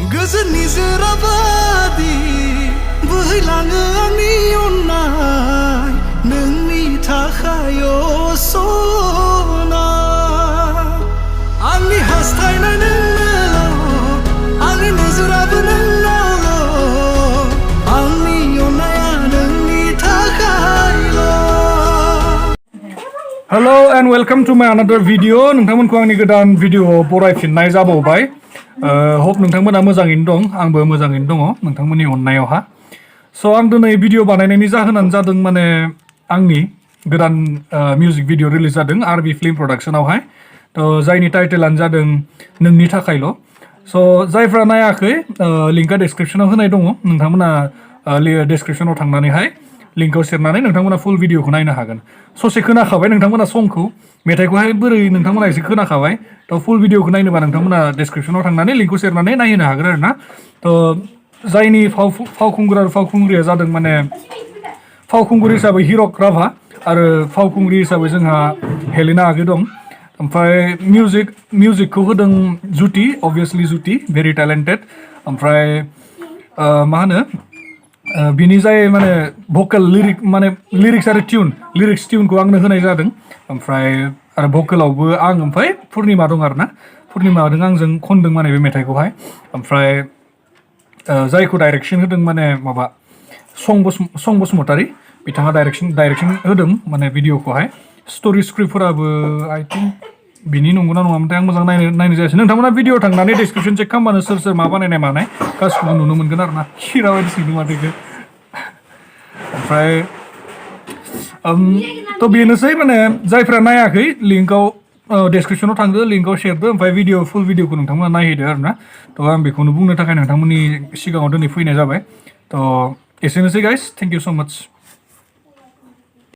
गोजोननि जोराबादि बोहैलाङो आंनि अननाय नोंनि थाखाय सना आंनि हास्थायनाय नोंनोल' आंनि नोजोराबो नोंनावल' आंनि अननाया नोंनि थाखायल'। Hello and welcome to my another video. नोंथांमोनखौ आंनि गोदान भिडिअ'आव बरायफिननाय जाबावबाय। होप नोंथांमोना मोजाङैनो दं, आंबो मोजाङैनो दङ नोंथांमोननि अननायावहा। स' आं दिनै भिडिअ बानायनायनि जाहोनानो जादों माने आंनि गोदान मिउजिक भिडिअ रिलिज जादों आरबि फिल्म प्रडाक्शनावहाय। थ' जायनि टाइटेलानो जादों नोंनि थाखायल'। स' जायफ्रा नायाखै लिंकआ डिसक्रिपसनाव होनाय दङ, नोंथांमोना डिसक्रिपसनाव थांनानैहाय लिंकआव सेरनानै नोंथांमोना फुल भिडिअखौ नायनो हागोन। ससे खोनाखाबाय नोंथांमोना संखौ, मेथाइखौहाय बोरै नोंथांमोना एसे खोनाखाबाय। थ' फुल भिडिअखौ नायनोबा नोंथांमोना डिसक्रिपसनाव थांनानै लिंकखौ सेरनानै नायनो हागोन आरो ना। थ' जायनि फावखुंगुर आरो फावखुंग्रिया जादों माने फावखुंगुर हिसाबै हिरक राभा आरो फावखुंग्रि हिसाबै जोंहा हेलेना आगे दं। ओमफ्राय मिउजिकखौ होदों जुति, अभियासलि जुति भेरि टेलेन्टेड। ओमफ्राय मा होनो बिनि जाय माने भकेल लिरिक्स आरो टिउनखौ आंनो होनाय जादों। ओमफ्राय आरो भकेलावबो आं, ओमफ्राय पुर्निमा दं आरो ना। पुर्निमाजों आंजों खनदों माने बे मेथाइखौहाय। ओमफ्राय जायखौ डाइरेक्सन होदों माने माबा सं बसुमतारी, बिथाङा डाइरेक्सन होदों माने भिडिअखौहाय। स्ट'रि स्क्रिप्टफोराबो आइ थिंक बिनि नंगौना नङामोनथाय आं मोजां नायनाय जायासै। नोंथांमोना भिडिअ थांनानै डिसक्रिपसन चेक खालामबानो सोर सोर मा बानायनाय मानाय गासिखौबो नुनो मोनगोन आरो ना। खिरा बायदि सोंदों माथो इखो। ओमफ्राय थ' बेनोसै माने जायफ्रा नायाखै लिंकआव डिसक्रिपसनाव थांदो, लिंकआव सेरदो, ओमफ्राय फुल भिडिअखौ नोंथांमोना नायहैदो आरो ना। थ' आं बेखौनो बुंनो थाखाय नोंथांमोननि सिगाङाव दिनै फैनाय जाबाय। थ' एसेनोसै गाइस, थेंक इउ स' माच।